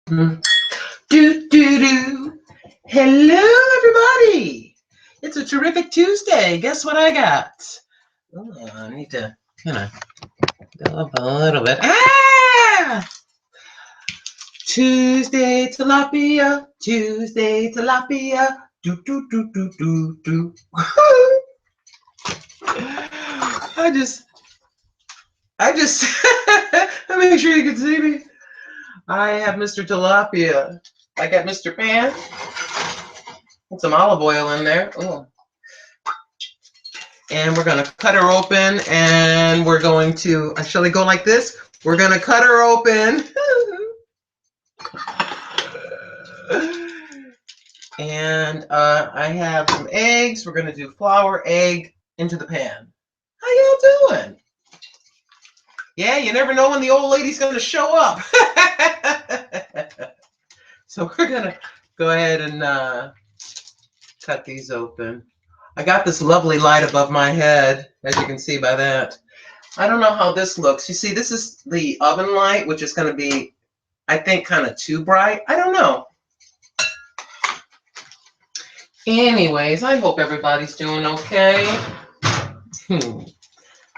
Do do do. Hello, everybody. It's a terrific Tuesday. Guess what I got? Oh, I need to kind of go up a little bit. Tuesday tilapia. Tuesday tilapia. Do do do do do do. I just. Make sure you can see me. I have Mr. Tilapia. I got Mr. Pan. Put some olive oil in there. Ooh. And we're going to cut her open, and we're going to, shall we go like this? We're going to cut her open. And I have some eggs. We're going to do flour, egg into the pan. How y'all doing? Yeah, you never know when the old lady's going to show up. So we're going to go ahead and cut these open. I got this lovely light above my head, as you can see by that. I don't know how this looks. You see, this is the oven light, which is going to be, I think, kind of too bright. I don't know. Anyways, I hope everybody's doing okay.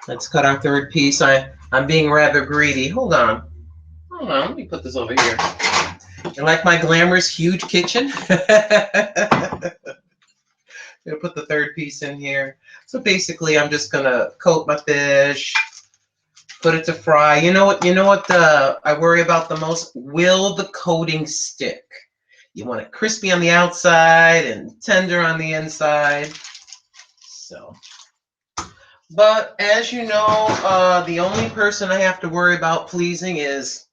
Let's cut our third piece. I'm being rather greedy. Hold on. Let me put this over here. You like my glamorous, huge kitchen? I'm gonna put the third piece in here. So basically, I'm just gonna coat my fish, put it to fry. You know what? I worry about the most? Will the coating stick? You want it crispy on the outside and tender on the inside. So, but as you know, the only person I have to worry about pleasing is.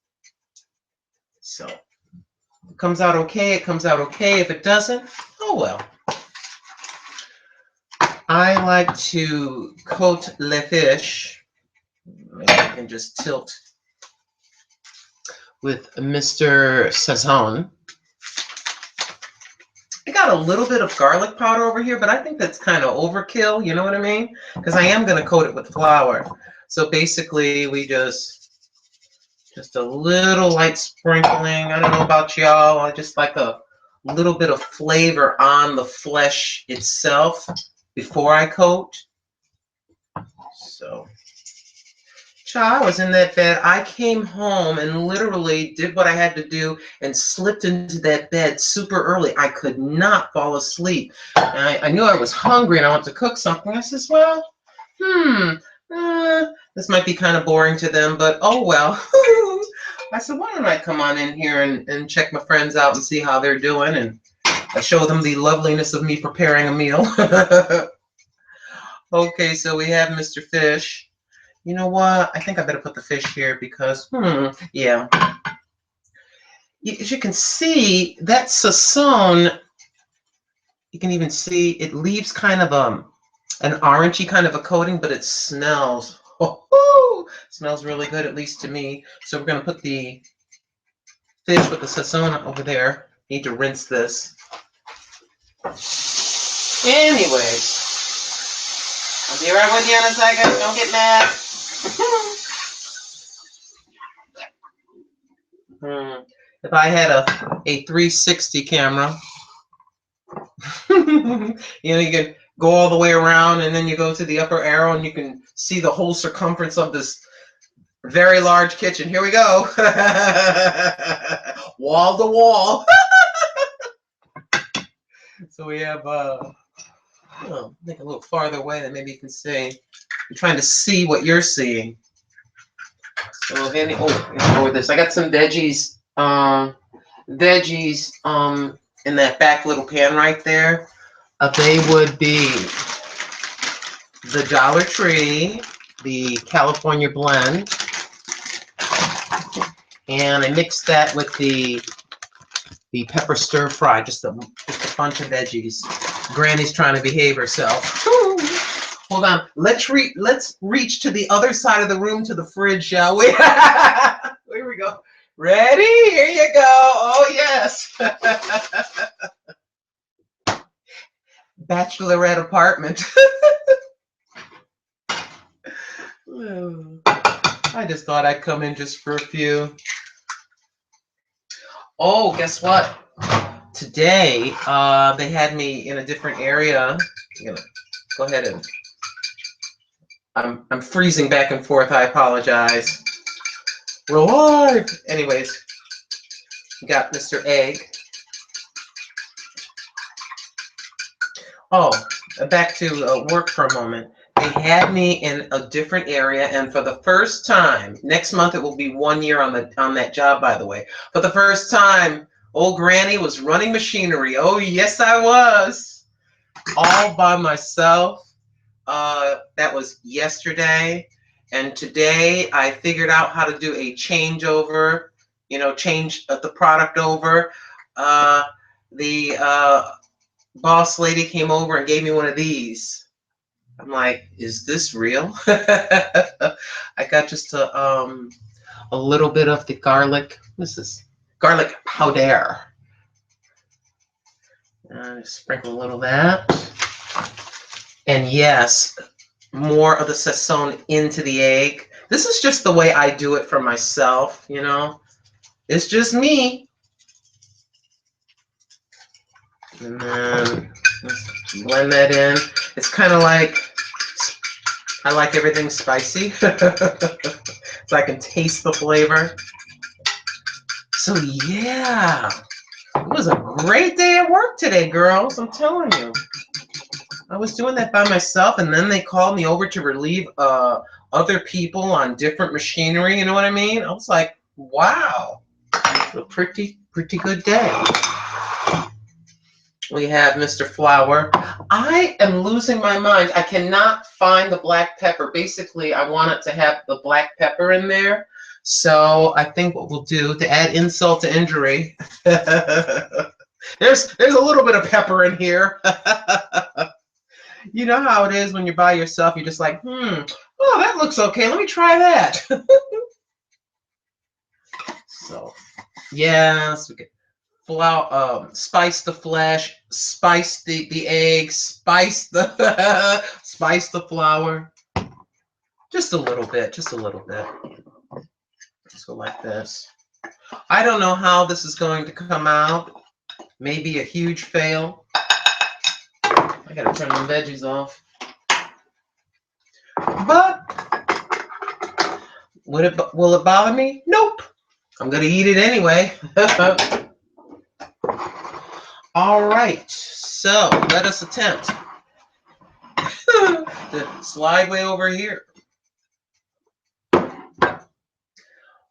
So, if it comes out okay, it comes out okay. If it doesn't, oh well. I like to coat le fish. Maybe I can just tilt with Mr. Sazon. I got a little bit of garlic powder over here, but I think that's kind of overkill, you know what I mean? Because I am going to coat it with flour. So basically, we just a little light sprinkling. I don't know about y'all. I just like a little bit of flavor on the flesh itself before I coat. So, child, I was in that bed. I came home and literally did what I had to do and slipped into that bed super early. I could not fall asleep. And I knew I was hungry and I wanted to cook something. I says, well, this might be kind of boring to them, but oh well. I said, why don't I come on in here and check my friends out and see how they're doing, and I show them the loveliness of me preparing a meal. Okay, so we have Mr. Fish. You know what? I think I better put the fish here because, yeah. As you can see, that sazon, you can even see it leaves kind of an orangey kind of a coating, but it smells. Smells really good, at least to me. So we're going to put the fish with the sazon over there. Need to rinse this. Anyways, I'll be right with you in a second. Don't get mad. If I had a 360 camera, you can go all the way around and then you go to the upper arrow and you can see the whole circumference of this very large kitchen. Here we go. Wall to wall. So we have, think a little farther away that maybe you can see. I'm trying to see what you're seeing. So over this. I got some veggies, in that back little pan right there. They would be the Dollar Tree, the California blend, and I mixed that with the pepper stir fry, just a bunch of veggies. Granny's trying to behave herself. Hold on, let's reach to the other side of the room to the fridge, shall we? Here we go. Ready? Here you go. Oh yes. Bachelorette apartment. I just thought I'd come in just for a few. Oh, guess what? Today, they had me in a different area. I'm gonna go ahead and I'm freezing back and forth. I apologize. We're live. Anyways, we got Mr. Egg. Oh, back to work for a moment. They had me in a different area, and for the first time, next month it will be 1 year on that job, by the way. For the first time, old Granny was running machinery. Oh, yes, I was. All by myself. That was yesterday. And today I figured out how to do a changeover, change the product over. The boss lady came over and gave me one of these. I'm like, is this real? I got just a little bit of the garlic. This is garlic powder. Sprinkle a little of that. And yes, more of the Sazón into the egg. This is just the way I do it for myself, It's just me. And then let's blend that in. It's kind of like, I like everything spicy. So I can taste the flavor. So yeah, it was a great day at work today, girls. I'm telling you. I was doing that by myself, and then they called me over to relieve other people on different machinery. You know what I mean? I was like, wow, a pretty good day. We have Mr. Flour. I am losing my mind. I cannot find the black pepper. Basically, I want it to have the black pepper in there. So I think what we'll do to add insult to injury, there's a little bit of pepper in here. You know how it is when you're by yourself. You're just like, oh, that looks okay. Let me try that. So, yes, we get flour, spice the flesh, spice the eggs, spice the spice the flour. Just a little bit, just a little bit. Just go like this. I don't know how this is going to come out. Maybe a huge fail. I gotta turn the veggies off. But will it bother me? Nope. I'm gonna eat it anyway. All right, so let us attempt to slide way over here.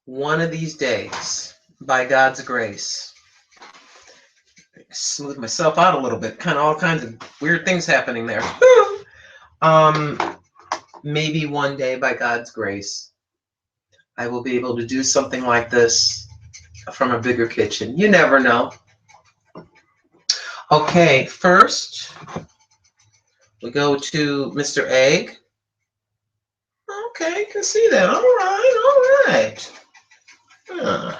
One of these days, by God's grace, smooth myself out a little bit. Kind of all kinds of weird things happening there. Maybe one day, by God's grace, I will be able to do something like this from a bigger kitchen. You never know. Okay, first we go to Mr. Egg. Okay, you can see that. All right. I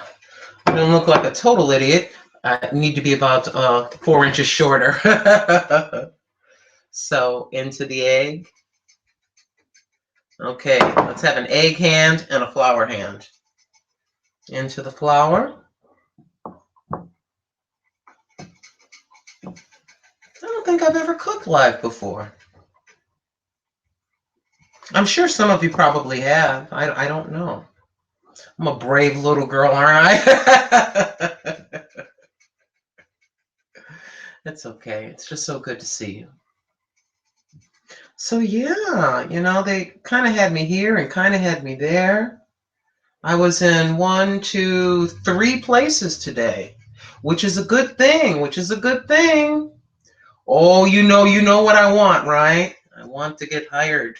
don't look like a total idiot. I need to be about 4 inches shorter. So into the egg. Okay, let's have an egg hand and a flour hand. Into the flour. I don't think I've ever cooked live before. I'm sure some of you probably have. I don't know. I'm a brave little girl, aren't I? It's okay. It's just so good to see you. So yeah, they kind of had me here and kind of had me there. I was in 1, 2, 3 places today, which is a good thing, Oh, you know what I want, right? I want to get hired.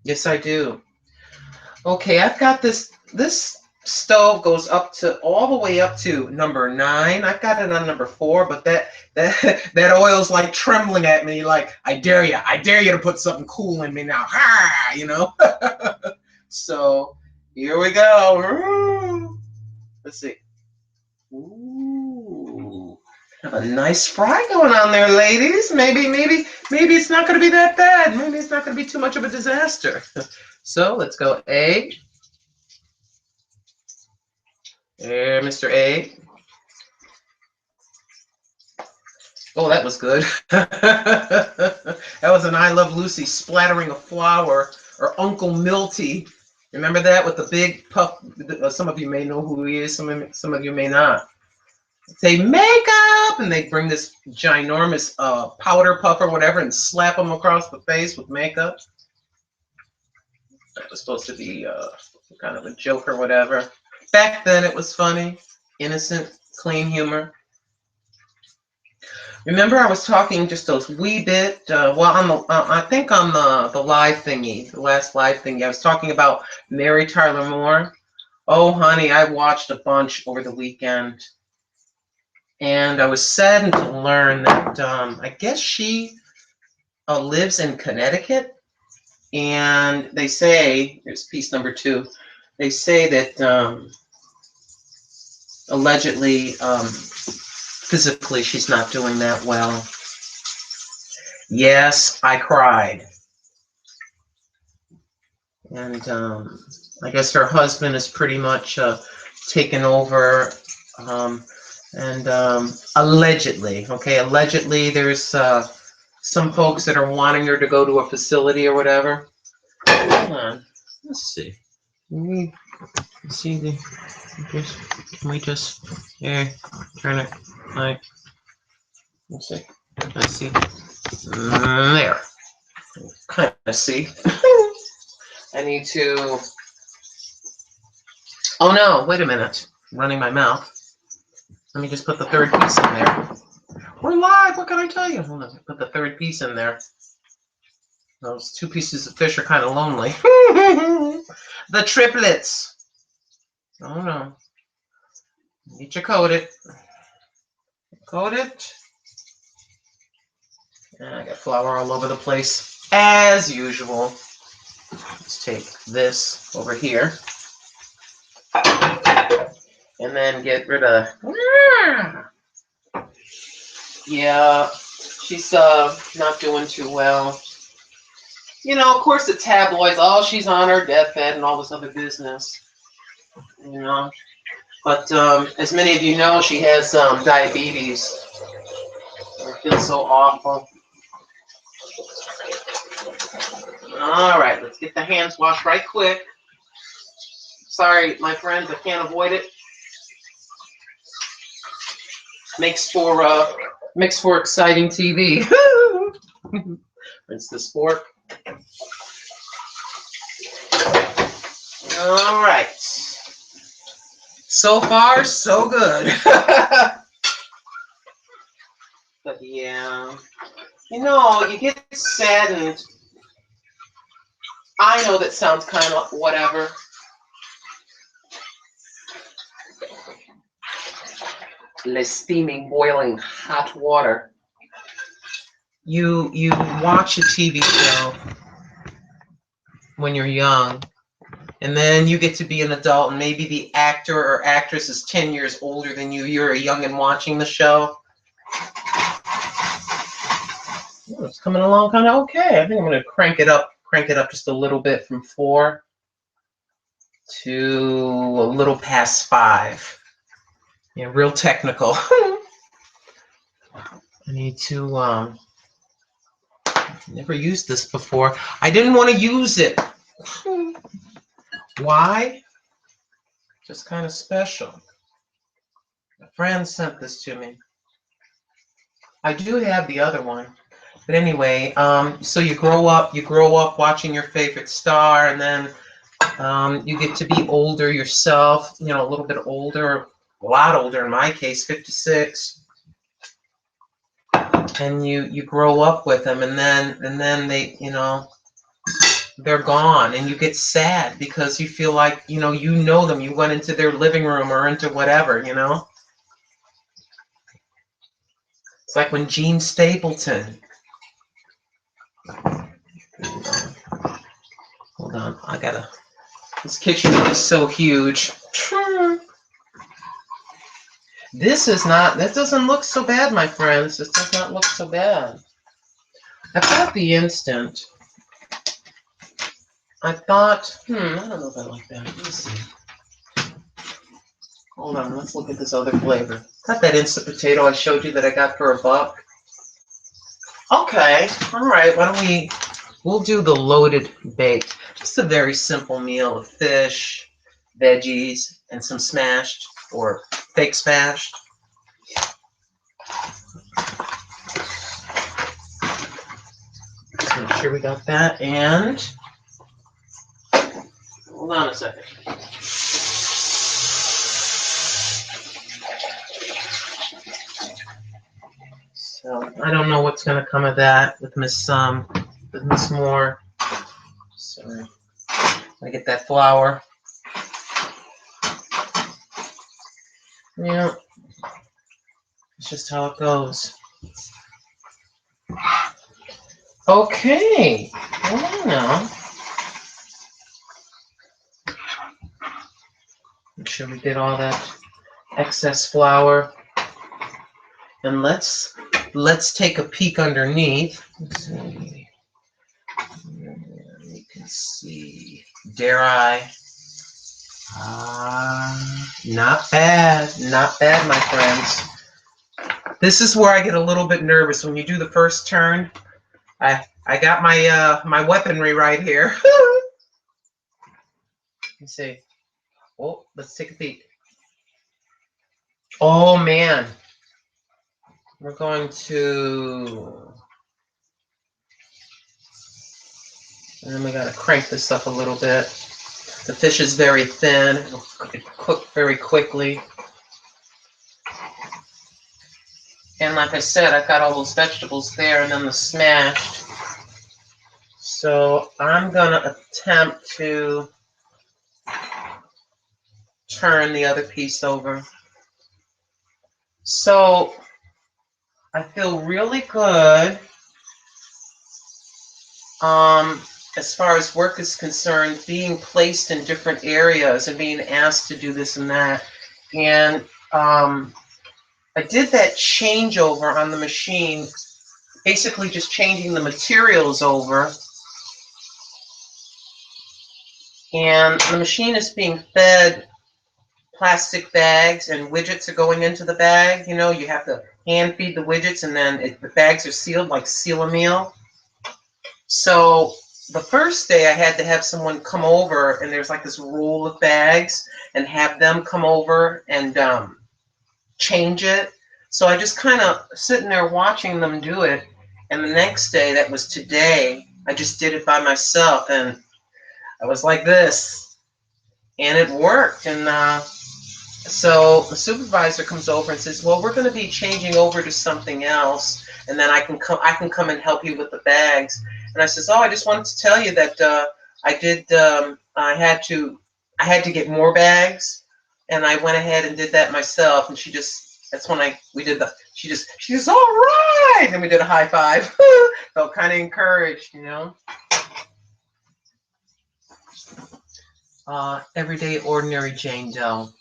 Yes, I do. Okay, I've got this stove goes up to all the way up to number 9. I've got it on number 4, but that oil's like trembling at me, like I dare you to put something cool in me now. Ha, So here we go. Ooh. Let's see. Ooh. Have a nice fry going on there, ladies. Maybe it's not going to be that bad. Maybe it's not going to be too much of a disaster. So let's go egg. There, Mr. Egg. Oh, that was good. That was an I Love Lucy splattering a flour, or Uncle Milty. Remember that with the big puff? Some of you may know who he is. Some of you may not. Say makeup, and they bring this ginormous powder puff or whatever and slap them across the face with makeup. That was supposed to be kind of a joke or whatever. Back then, it was funny, innocent, clean humor. Remember, I was talking just a wee bit. Well, on the I think on the live thingy, the last live thingy, I was talking about Mary Tyler Moore. Oh, honey, I watched a bunch over the weekend, and I was saddened to learn that I guess she lives in Connecticut, and they say, here's piece number 2. They say that allegedly, physically, she's not doing that well. Yes, I cried. And I guess her husband is pretty much taken over. And allegedly, okay, allegedly there's some folks that are wanting her to go to a facility or whatever. Hold on, let's see. Can we see the? Can we just here turn it like? Let's see. Let's see. There. Kind of see. I need to. Oh no! Wait a minute. I'm running my mouth. Let me just put the third piece in there. We're live. What can I tell you? Hold on. Put the third piece in there. Those 2 pieces of fish are kind of lonely. The triplets. Oh no. Need to coat it. Coat it. And I got flour all over the place, as usual. Let's take this over here. And then get rid of. Yeah, she's not doing too well. You know, of course, the tabloids, oh, she's on her deathbed and all this other business. You know, but as many of you know, she has diabetes. I feel so awful. All right, let's get the hands washed right quick. Sorry, my friends, I can't avoid it. Makes for exciting TV. Rinse this fork. All right. So far, so good. But yeah, you know, you get saddened. I know that sounds kind of whatever. The steaming, boiling hot water. You watch a TV show when you're young, and then you get to be an adult, and maybe the actor or actress is 10 years older than you. You're a youngin' watching the show. Oh, it's coming along kind of okay. I think I'm going to crank it up just a little bit from 4 to a little past 5. Yeah, real technical. I need to never used this before. I didn't want to use it. Why? Just kind of special. A friend sent this to me. I do have the other one. But anyway, so you grow up watching your favorite star, and then you get to be older yourself, you know, a little bit older, a lot older in my case, 56. And you grow up with them, and then they, you know, they're gone, and you get sad because you feel like, you know them, you went into their living room or into whatever, you know. It's like when Gene Stapleton. Hold on, this kitchen is so huge. This doesn't look so bad, my friends. This does not look so bad. I got the instant. I thought, I don't know if I like that. Let me see. Hold on, let's look at this other flavor. Got that instant potato I showed you that I got for $1. Okay, all right. We'll do the loaded baked. Just a very simple meal of fish, veggies, and some smashed or fake smashed. Let's make sure we got that. And hold on a second. So I don't know what's gonna come of that with Miss Moore. So I get that flour. Yeah, it's just how it goes. Okay, hold on now. Make sure we get all that excess flour. And let's take a peek underneath. Let's see. You can see. Dare I? Not bad. Not bad, my friends. This is where I get a little bit nervous when you do the first turn. I got my my weaponry right here. Let's see. Oh, let's take a peek. Oh man. We're going to, and then we gotta crank this up a little bit. The fish is very thin. It'll cook very quickly. And like I said, I've got all those vegetables there and then the smashed. So I'm gonna attempt to turn the other piece over. So I feel really good as far as work is concerned, being placed in different areas and being asked to do this and that. And I did that changeover on the machine, basically just changing the materials over. And the machine is being fed plastic bags, and widgets are going into the bag. You know, you have to hand feed the widgets, and then the bags are sealed like seal a meal. So the first day I had to have someone come over, and there's like this roll of bags, and have them come over and change it. So I just kind of sitting there watching them do it. And the next day, that was today, I just did it by myself, and I was like this, and it worked. And so the supervisor comes over and says, "Well, we're going to be changing over to something else, and then I can come and help you with the bags." And I says, "Oh, I just wanted to tell you that I had to get more bags, and I went ahead and did that myself." And that's when she says, "All right," and we did a high five. Felt kind of encouraged, you know. Everyday ordinary Jane Doe.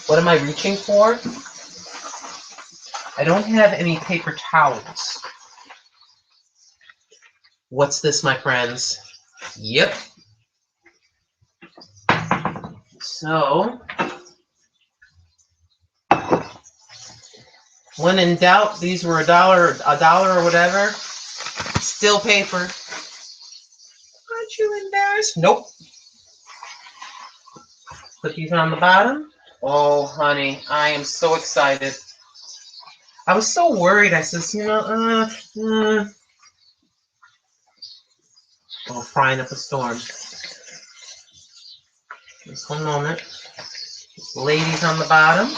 What am I reaching for? I don't have any paper towels. What's this, my friends? Yep. So, when in doubt, these were a dollar or whatever. Still paper. Aren't you embarrassed? Nope. Put these on the bottom. Oh, honey, I am so excited. I was so worried. I says, oh, frying up a storm. Just one moment. Ladies on the bottom.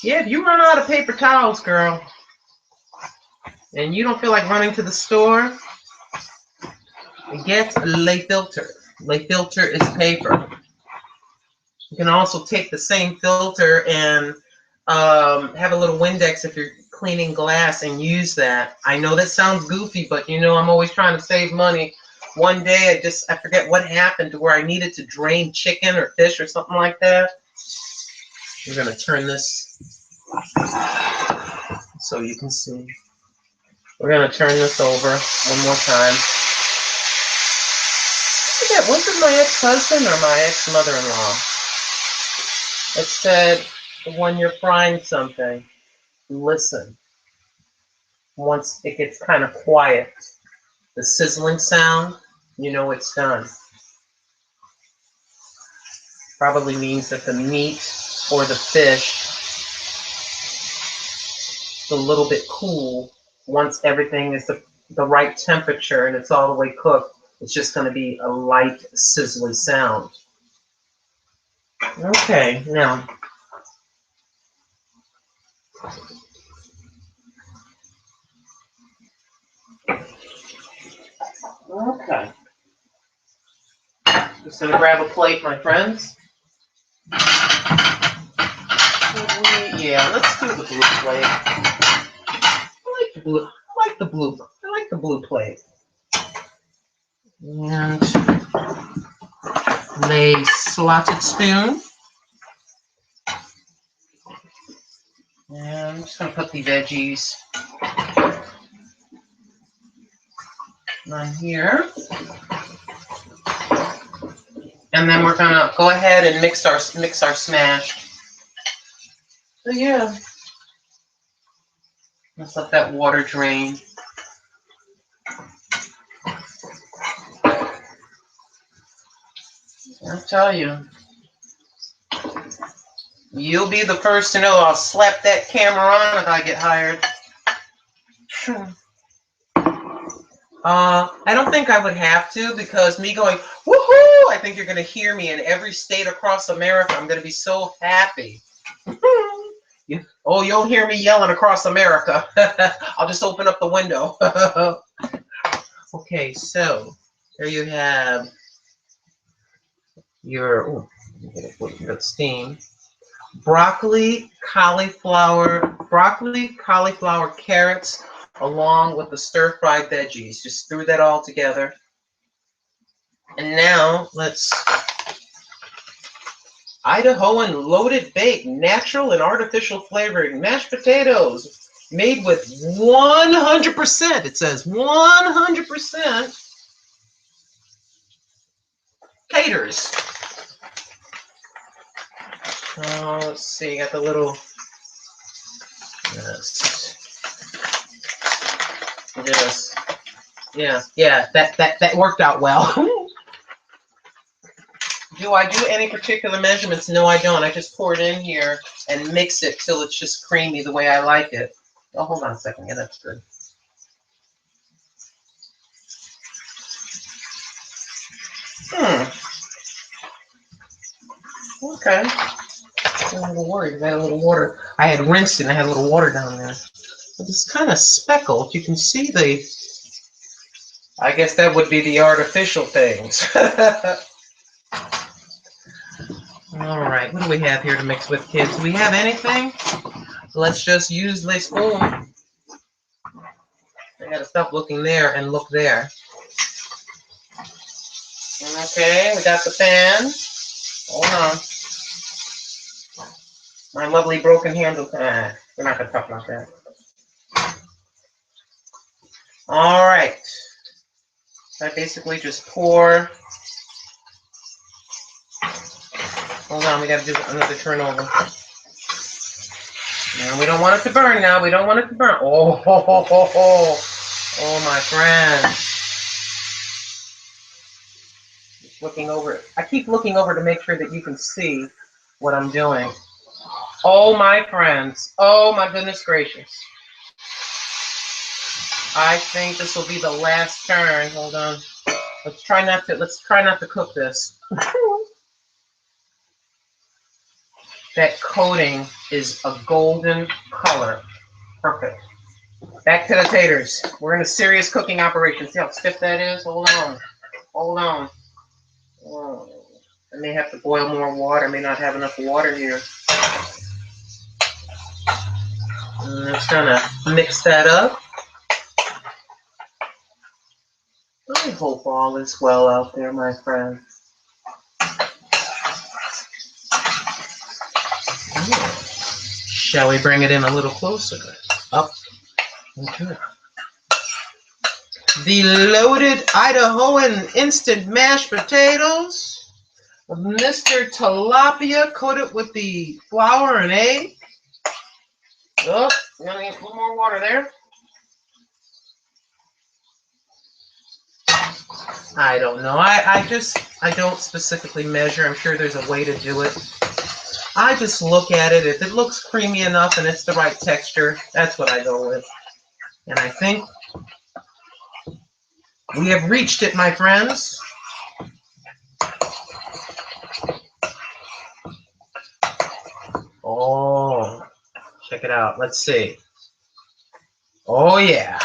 Yeah, if you run out of paper towels, girl, and you don't feel like running to the store, get Le Filter. Le Filter is paper. You can also take the same filter and have a little Windex if you're cleaning glass and use that. I know that sounds goofy, but you know I'm always trying to save money. One day I forget what happened to where I needed to drain chicken or fish or something like that. We're going to turn this so you can see. We're going to turn this over one more time. Was it my ex-husband or my ex-mother-in-law? It said, when you're frying something, listen. Once it gets kind of quiet, the sizzling sound, you know it's done. Probably means that the meat or the fish is a little bit cool. Once everything is the right temperature and it's all the way cooked, it's just going to be a light sizzling sound. Okay, now okay. Just gonna grab a plate, my friends. Yeah, let's do the blue plate. I like the blue. I like the blue. I like the blue plate. And lay slotted spoon. And I'm just gonna put the veggies on here. And then we're gonna go ahead and mix our smash. So yeah, let's let that water drain. I'll tell you, you'll be the first to know. I'll slap that camera on if I get hired. I don't think I would have to, because me going, woohoo, I think you're going to hear me in every state across America. I'm going to be so happy. Oh, you'll hear me yelling across America. I'll just open up the window. Okay, so there you have your, steam. Broccoli, cauliflower, carrots, along with the stir-fried veggies. Just threw that all together. And now let's Idahoan loaded baked, natural and artificial flavoring, mashed potatoes made with 100%, it says 100% taters. Let's see, got the little, yeah, that worked out well. Do I do any particular measurements? No, I don't. I just pour it in here and mix it till it's just creamy the way I like it. Oh, hold on a second. Yeah, that's good. Okay. I'm a little worried. I had a little water. I had rinsed it and I had a little water down there. But it's kind of speckled. You can see the, I guess that would be the artificial things. All right, what do we have here to mix with, kids? Do we have anything? Let's just use the spoon. I gotta stop looking there and look there. Okay, we got the pan. Hold on. My lovely broken handle. We're not gonna talk about that. All right. So I basically just pour. Hold on, we gotta do another turnover. And we don't want it to burn now. We don't want it to burn. Oh, ho, ho, ho, ho. Oh, my friend. Just looking over. I keep looking over to make sure that you can see what I'm doing. Oh, my friends. Oh, my goodness gracious. I think this will be the last turn. Hold on. Let's try not to cook this. That coating is a golden color. Perfect. Back to the taters. We're in a serious cooking operation. See how stiff that is? Hold on. Hold on. Oh, I may have to boil more water. I may not have enough water here. I'm just gonna mix that up. I hope all is well out there, my friend. Shall we bring it in a little closer? Up. Okay. The loaded Idahoan instant mashed potatoes Mr. Tilapia, coat it with the flour and egg. Oh, I'm gonna get a little more water there. I don't know. I don't specifically measure. I'm sure there's a way to do it. I just look at it. If it looks creamy enough and it's the right texture, that's what I go with. And I think we have reached it, my friends. Oh, check it out. Let's see. Oh, yeah.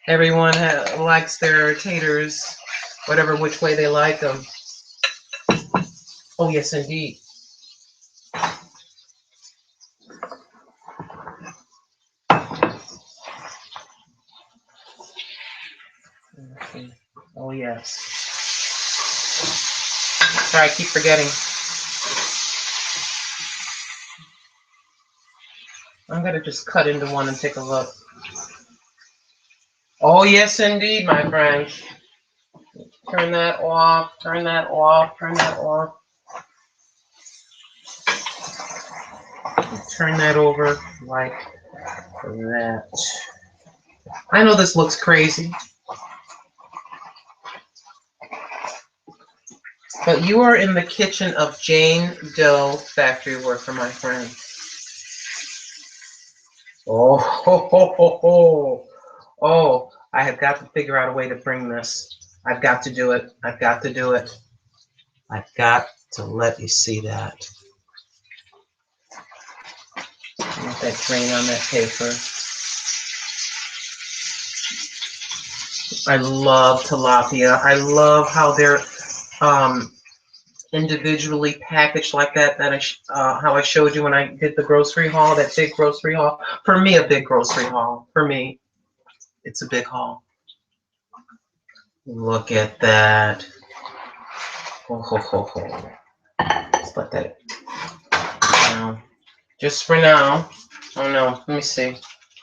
Everyone likes their taters, whatever which way they like them. Oh, yes, indeed. Oh, yes. Sorry, I keep forgetting. I'm going to just cut into one and take a look. Oh, yes, indeed, my friends. Turn that off, turn that off, turn that off. Turn that over like that. I know this looks crazy, but you are in the kitchen of Jane Doe Factory Worker, my friend. Oh, ho, ho, ho, ho. Oh, I have got to figure out a way to bring this. I've got to do it. I've got to do it. I've got to let you see that. Let that drain on that paper. I love tilapia. I love how they're individually packaged like that. How I showed you when I did the grocery haul, that big grocery haul. For me, a big grocery haul. For me, it's a big haul. Look at that. Ho, ho, ho, ho. Let's let that now. Just for now. Oh no, let me see.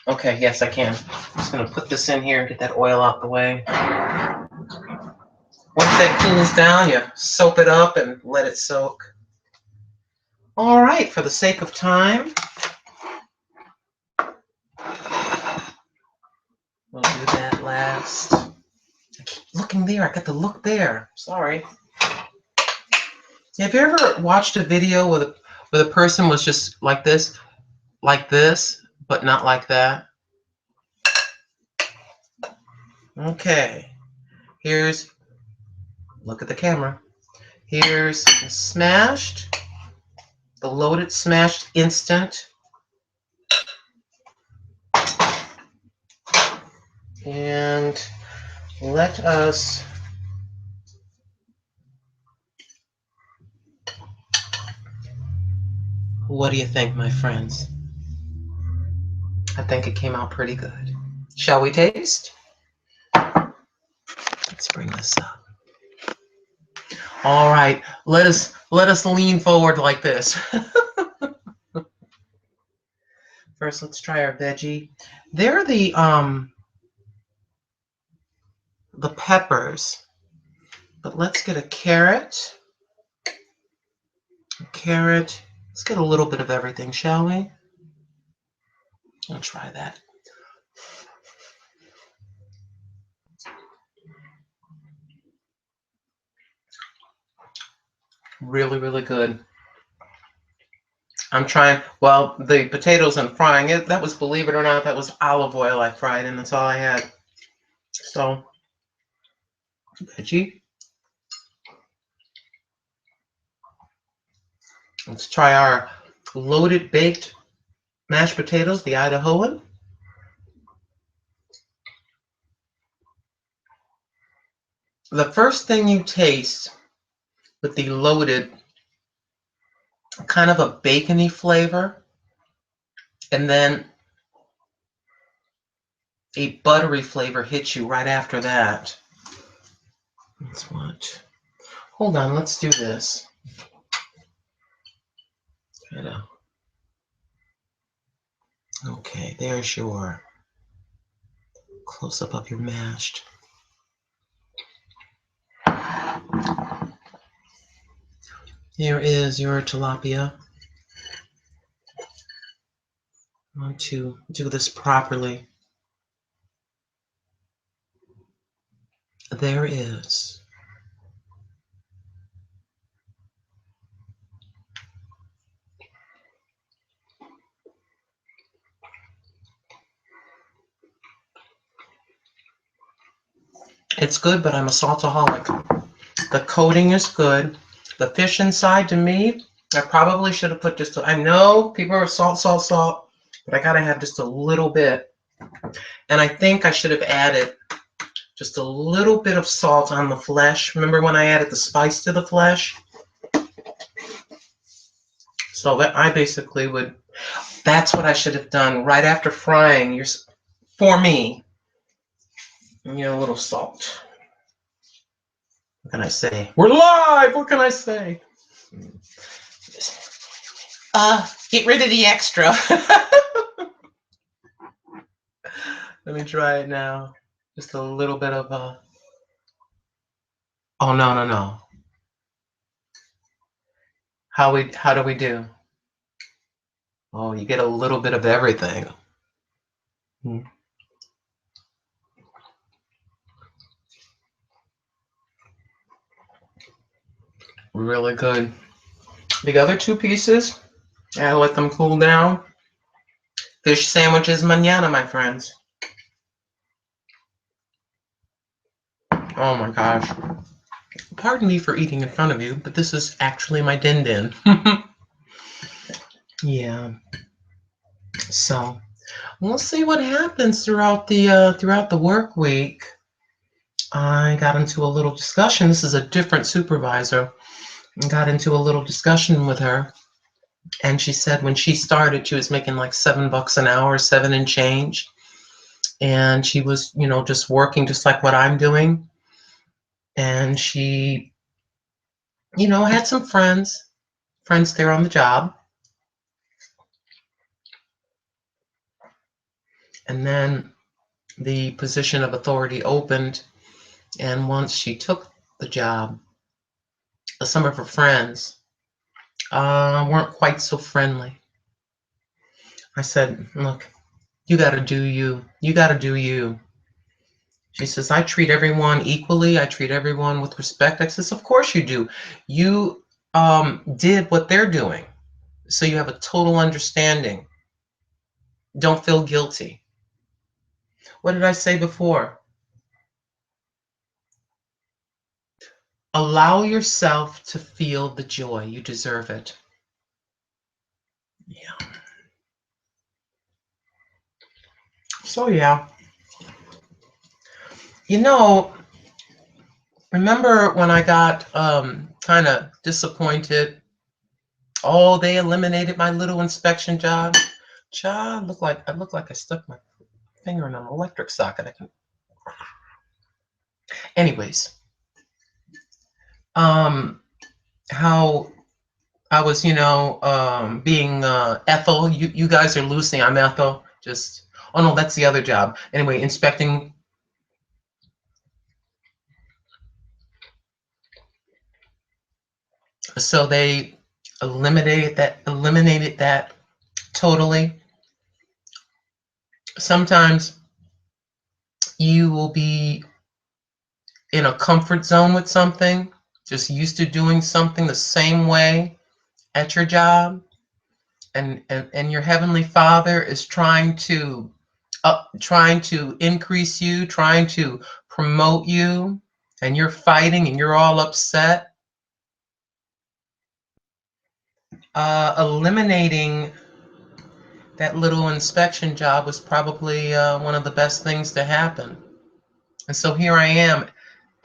Okay, yes, I can. I'm just gonna put this in here and get that oil out the way. Once that cools down, you soap it up and let it soak. All right, for the sake of time, we'll do that last. I keep looking there. I got to look there. Sorry. Have you ever watched a video where the person was just like this, but not like that? Okay. Look at the camera. Here's the smashed, the loaded smashed instant. And let us what do you think, my friends? I think it came out pretty good. Shall we taste? Let's bring this up. All right, let us lean forward like this. First, let's try our veggie. They're the peppers, but let's get a carrot. Let's get a little bit of everything, shall we? I'll try that. Really, really good. I'm trying, well, the potatoes I'm frying it, that was, believe it or not, that was olive oil I fried, and that's all I had. So, veggie. Let's try our loaded baked mashed potatoes, the Idahoan. The first thing you taste with the loaded, kind of a bacony flavor, and then a buttery flavor hits you right after that. Let's watch. Hold on, let's do this. Okay, there's your close-up of your mashed. Here is your tilapia. I want to do this properly. There is. It's good, but I'm a saltaholic. The coating is good. The fish inside, to me, I probably should have put just, I know people are salt, salt, salt, but I gotta have just a little bit. And I think I should have added just a little bit of salt on the flesh. Remember when I added the spice to the flesh? So that I basically would, that's what I should have done right after frying. For me, a little salt. What can I say? We're live. What can I say? Get rid of the extra. Let me try it now. Just a little bit of oh, no. How do we do? Oh, you get a little bit of everything. Really good. The other two pieces, I let them cool down. Fish sandwiches mañana, my friends. Oh my gosh. Pardon me for eating in front of you, but this is actually my din din. Yeah. So we'll see what happens throughout the work week. I got into a little discussion. This is a different supervisor. I got into a little discussion with her, and she said when she started, she was making like $7 an hour, 7 and change, and she was, just working just like what I'm doing. And she, had some friends there on the job. And then the position of authority opened, and once she took the job, some of her friends weren't quite so friendly. I said, look, you got to do you. You got to do you. She says, I treat everyone equally. I treat everyone with respect. I says, of course you do. You did what they're doing. So you have a total understanding. Don't feel guilty. What did I say before? Allow yourself to feel the joy. You deserve it. Yeah. So yeah. Remember when I got kind of disappointed? Oh, they eliminated my little inspection job. Child, I look like I stuck my finger in an electric socket. Anyways, how I was, being Ethel. You guys are Lucy. I'm Ethel. Oh no, that's the other job. Anyway, inspecting. So they eliminated that totally. Sometimes you will be in a comfort zone with something, just used to doing something the same way at your job, and your heavenly Father is trying to increase you, trying to promote you, and you're fighting and you're all upset. Eliminating that little inspection job was probably one of the best things to happen. And so here I am.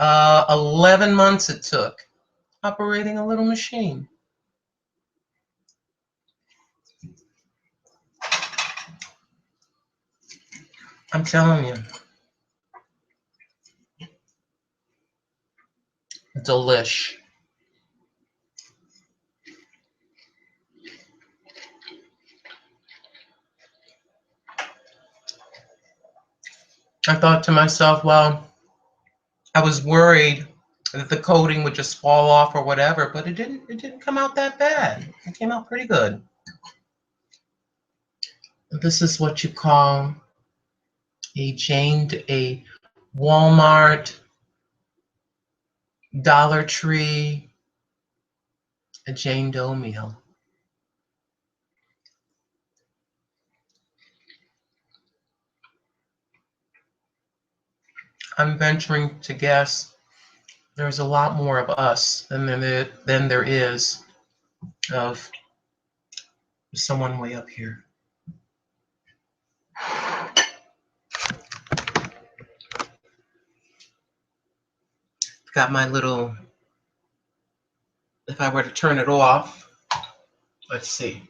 11 months it took operating a little machine. I'm telling you. Delish. I thought to myself, well, I was worried that the coating would just fall off or whatever, but it didn't come out that bad. It came out pretty good. This is what you call a Walmart, Dollar Tree, a Jane Doe meal. I'm venturing to guess there's a lot more of us than there is of someone way up here. Got my little, if I were to turn it off, let's see.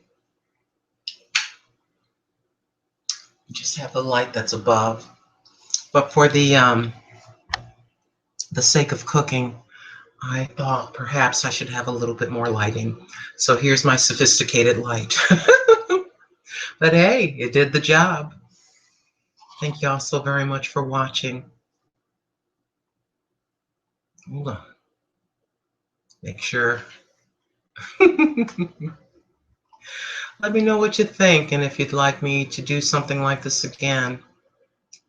Just have the light that's above. But for the sake of cooking, I thought perhaps I should have a little bit more lighting. So here's my sophisticated light. But hey, it did the job. Thank y'all so very much for watching. Hold on. Make sure. Let me know what you think, and if you'd like me to do something like this again,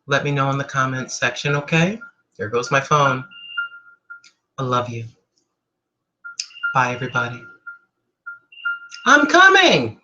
let me know in the comments section, okay? There goes my phone. I love you. Bye, everybody. I'm coming!